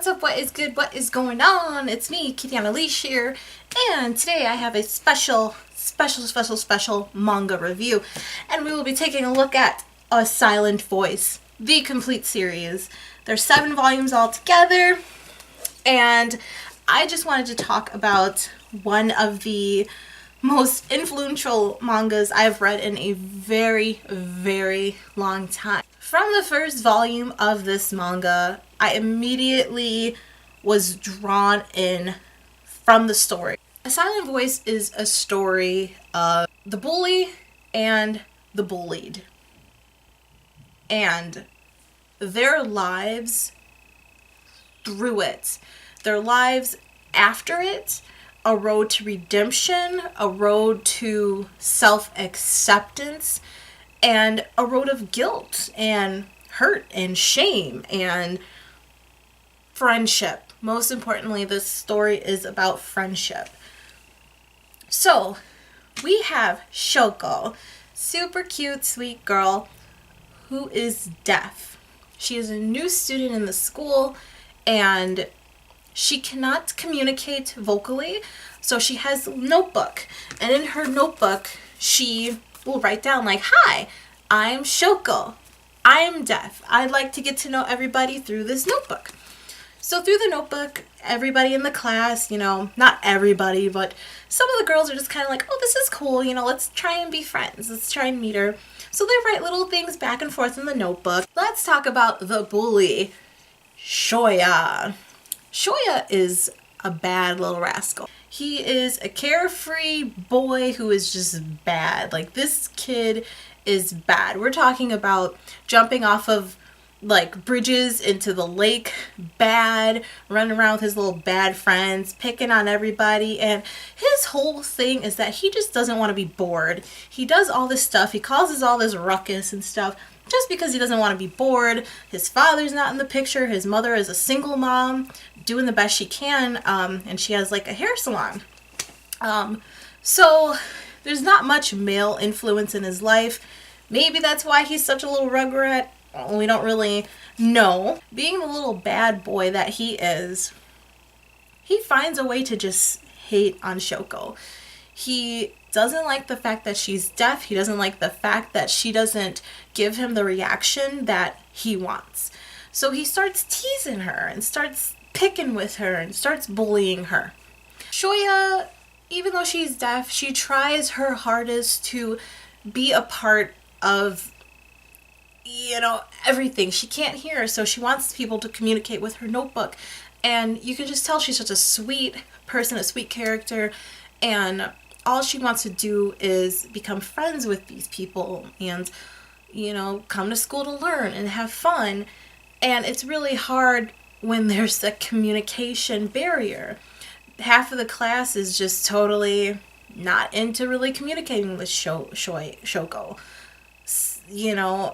What's up? What is good? What is going on? It's me, KittieOnALeash here, and today I have a special manga review, and we will be taking a look at A Silent Voice, the complete series. There's 7 volumes altogether, and I just wanted to talk about one of the most influential mangas I've read in a very, very long time. From the first volume of this manga, I immediately was drawn in from the story. A Silent Voice is a story of the bully and the bullied, and their lives through it, their lives after it, a road to redemption, a road to self-acceptance, and a road of guilt and hurt and shame and friendship. Most importantly, this story is about friendship. So, we have Shoko, super cute, sweet girl who is deaf. She is a new student in the school and she cannot communicate vocally, so she has a notebook. And in her notebook, she will write down like, "Hi, I'm Shoko. I'm deaf. I'd like to get to know everybody through this notebook." So through the notebook, everybody in the class, not everybody, but some of the girls are just kind of like, "Oh, this is cool, let's try and be friends. Let's try and meet her." So they write little things back and forth in the notebook. Let's talk about the bully, Shoya. Shoya is a bad little rascal. He is a carefree boy who is just bad. Like, this kid is bad. We're talking about jumping off of bridges into the lake, bad, running around with his little bad friends, picking on everybody, and his whole thing is that he just doesn't want to be bored. He does all this stuff, he causes all this ruckus and stuff just because he doesn't want to be bored. His father's not in the picture, his mother is a single mom doing the best she can, and she has a hair salon. So there's not much male influence in his life. Maybe that's why he's such a little rugrat. We don't really know. Being the little bad boy that he is, he finds a way to just hate on Shoko. He doesn't like the fact that she's deaf. He doesn't like the fact that she doesn't give him the reaction that he wants. So he starts teasing her and starts picking with her and starts bullying her. Shoya, even though she's deaf, she tries her hardest to be a part of everything. She can't hear, so she wants people to communicate with her notebook. And you can just tell she's such a sweet person, a sweet character, and all she wants to do is become friends with these people and, come to school to learn and have fun. And it's really hard when there's a communication barrier. Half of the class is just totally not into really communicating with Shoko.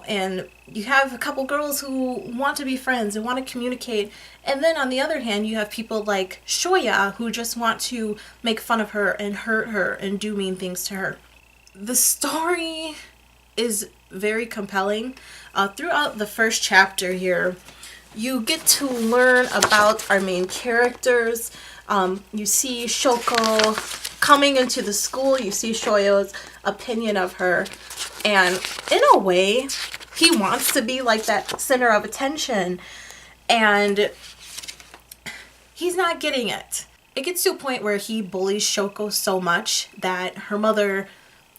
And you have a couple girls who want to be friends and want to communicate, and then on the other hand you have people like Shoya who just want to make fun of her and hurt her and do mean things to her. The story is very compelling. Throughout the first chapter here, you get to learn about our main characters. You see Shoko coming into the school, you see Shoya's opinion of her, and in a way, he wants to be that center of attention, and he's not getting it. It gets to a point where he bullies Shoko so much that her mother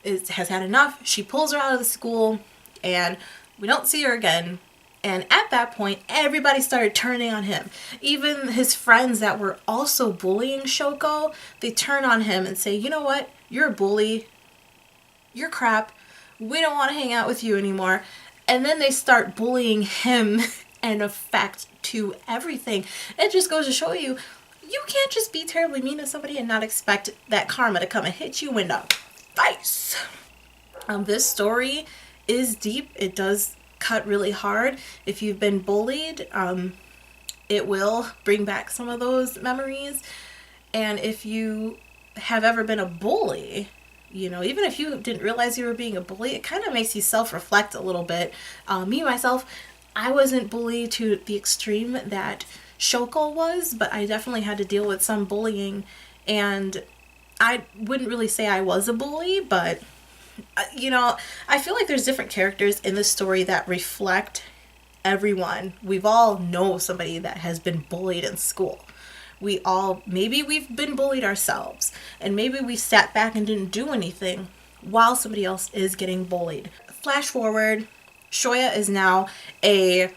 has had enough. She pulls her out of the school, and we don't see her again. And at that point, everybody started turning on him. Even his friends that were also bullying Shoko, they turn on him and say, "You know what? You're a bully. You're crap. We don't want to hang out with you anymore." And then they start bullying him in effect to everything. It just goes to show you, you can't just be terribly mean to somebody and not expect that karma to come and hit you in the face. This story is deep. It does cut really hard. If you've been bullied, it will bring back some of those memories. And if you have ever been a bully, even if you didn't realize you were being a bully, it kind of makes you self-reflect a little bit. Me, myself, I wasn't bullied to the extreme that Shoko was, but I definitely had to deal with some bullying, and I wouldn't really say I was a bully, but I feel like there's different characters in the story that reflect everyone. We've all know somebody that has been bullied in school. Maybe we've been bullied ourselves, and maybe we sat back and didn't do anything while somebody else is getting bullied. Flash forward, Shoya is now a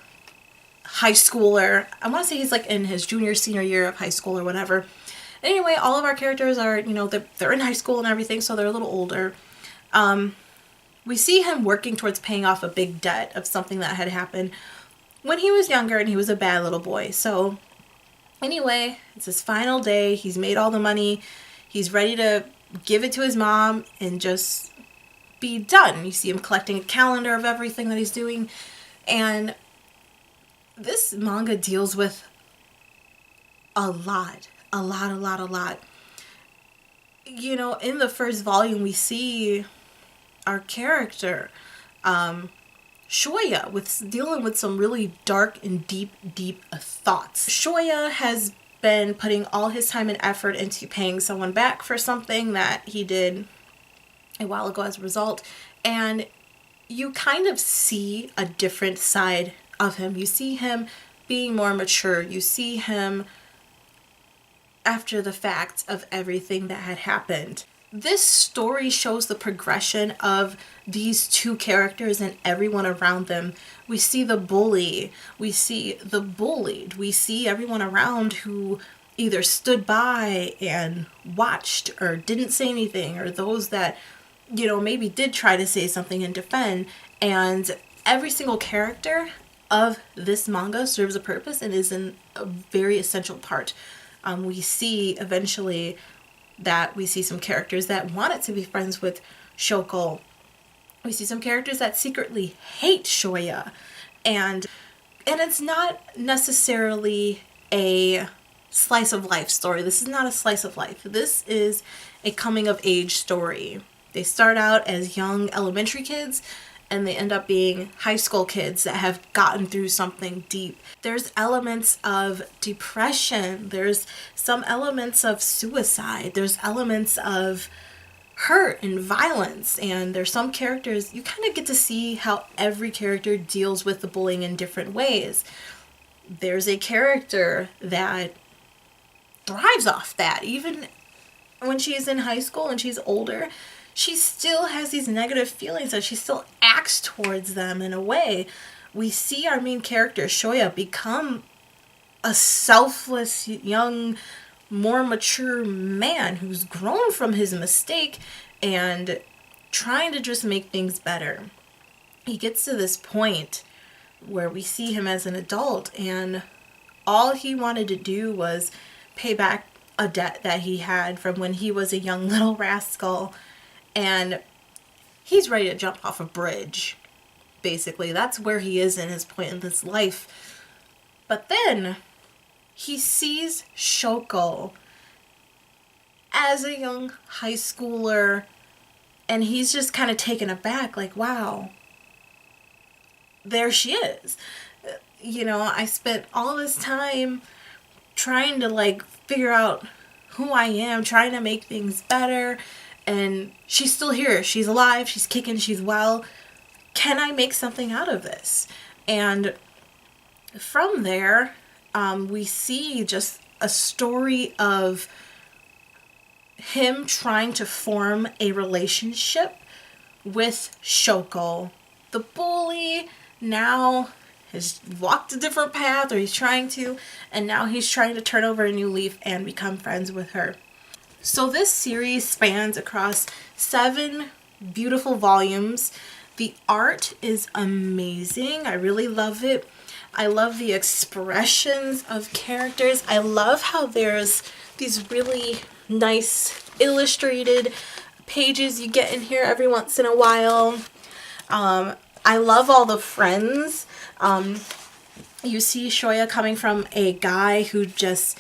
high schooler. I want to say he's like in his senior year of high school or whatever. Anyway, all of our characters are, they're in high school and everything, so they're a little older. We see him working towards paying off a big debt of something that had happened when he was younger and he was a bad little boy. So anyway, it's his final day. He's made all the money. He's ready to give it to his mom and just be done. You see him collecting a calendar of everything that he's doing. And this manga deals with a lot. In the first volume, we see our character, Shoya, dealing with some really dark and deep thoughts. Shoya has been putting all his time and effort into paying someone back for something that he did a while ago as a result, and you kind of see a different side of him. You see him being more mature. You see him after the fact of everything that had happened. This story shows the progression of these two characters and everyone around them. We see the bully, we see the bullied, we see everyone around who either stood by and watched or didn't say anything, or those that, maybe did try to say something and defend. And every single character of this manga serves a purpose and is a very essential part. We see eventually that we see some characters that wanted to be friends with Shoko. We see some characters that secretly hate Shoya. And it's not necessarily a slice of life story. This is not a slice of life. This is a coming of age story. They start out as young elementary kids and they end up being high school kids that have gotten through something deep. There's elements of depression. There's some elements of suicide. There's elements of hurt and violence. And there's some characters, you kind of get to see how every character deals with the bullying in different ways. There's a character that thrives off that. Even when she's in high school and she's older, she still has these negative feelings and she still acts towards them in a way. We see our main character, Shoya, become a selfless, young, more mature man who's grown from his mistake and trying to just make things better. He gets to this point where we see him as an adult and all he wanted to do was pay back a debt that he had from when he was a young little rascal. And he's ready to jump off a bridge, basically. That's where he is in his point in this life. But then he sees Shoko as a young high schooler, and he's just kind of taken aback, like, wow, there she is. I spent all this time trying to, figure out who I am, trying to make things better. And she's still here. She's alive. She's kicking. She's well. Can I make something out of this? And from there, we see just a story of him trying to form a relationship with Shoko. The bully now has walked a different path, or he's trying to, and now he's trying to turn over a new leaf and become friends with her. So this series spans across 7 beautiful volumes. The art is amazing. I really love it. I love the expressions of characters. I love how there's these really nice illustrated pages you get in here every once in a while. I love all the friends. You see Shoya coming from a guy who just,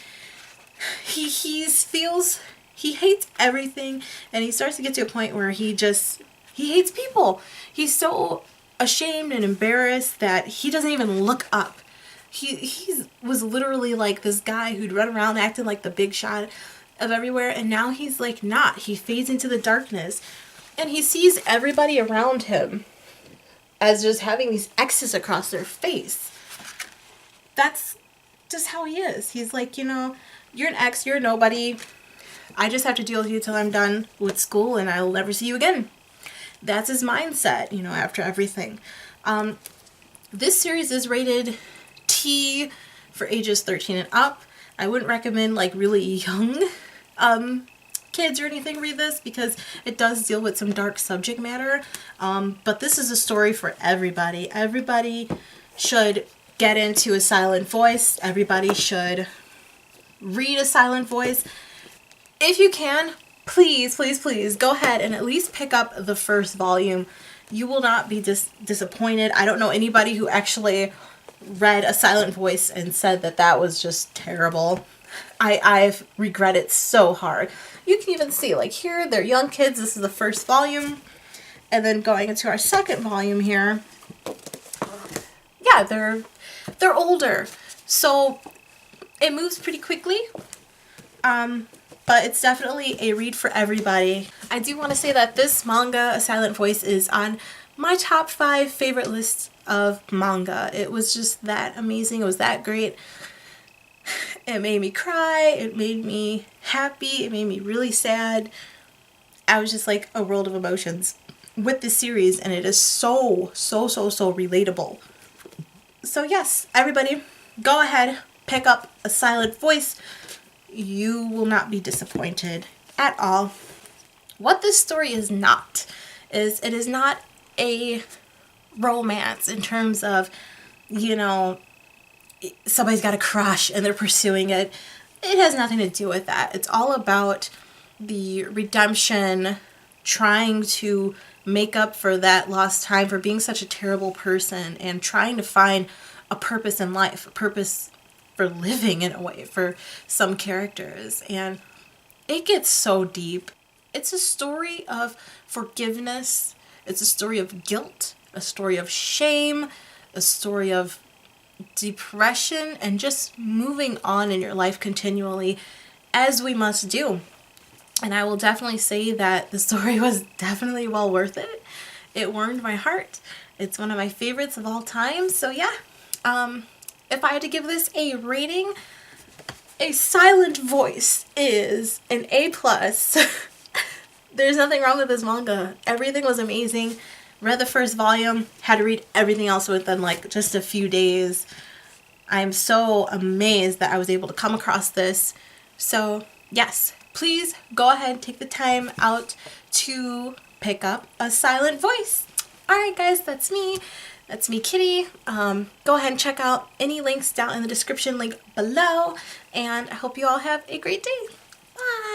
he hates everything, and he starts to get to a point where he hates people. He's so ashamed and embarrassed that he doesn't even look up He was literally like this guy who'd run around acting like the big shot of everywhere, and now he's like not. He fades into the darkness, and he sees everybody around him as just having these X's across their face. That's just how he is. He's like, you know, you're an X, you're a nobody. I just have to deal with you till I'm done with school and I'll never see you again. That's his mindset, you know, after everything. This series is rated T for ages 13 and up. I wouldn't recommend like really young kids or anything read this because it does deal with some dark subject matter. But this is a story for everybody. Everybody should get into a silent voice. Everybody should read a silent voice. If you can, please, please, please go ahead and at least pick up the first volume. You will not be disappointed. I don't know anybody who actually read A Silent Voice and said that that was just terrible. I've regretted so hard. You can even see, like here, they're young kids. This is the first volume. And then going into our second volume here, yeah, they're older. So it moves pretty quickly. But it's definitely a read for everybody. I do want to say that this manga, A Silent Voice, is on my top 5 favorite list of manga. It was just that amazing. It was that great. It made me cry. It made me happy. It made me really sad. I was just like a world of emotions with this series, and it is so relatable. So yes, everybody, go ahead, pick up A Silent Voice. You will not be disappointed at all. What this story is not is it is not a romance in terms of, you know, somebody's got a crush and they're pursuing it. It has nothing to do with that. It's all about the redemption, trying to make up for that lost time, for being such a terrible person, and trying to find a purpose in life, a purpose for living in a way for some characters. And it gets so deep. It's a story of forgiveness. It's a story of guilt, a story of shame, a story of depression, and just moving on in your life continually, as we must do. And I will definitely say that the story was definitely well worth it. It warmed my heart. It's one of my favorites of all time. So yeah, if I had to give this a rating, A Silent Voice is an A+. There's nothing wrong with this manga. Everything was amazing. Read the first volume, had to read everything else within like just a few days. I'm so amazed that I was able to come across this. So yes, please go ahead, take the time out to pick up A Silent Voice. Alright guys, that's me. That's me, Kitty. Go ahead and check out any links down in the description link below. And I hope you all have a great day. Bye!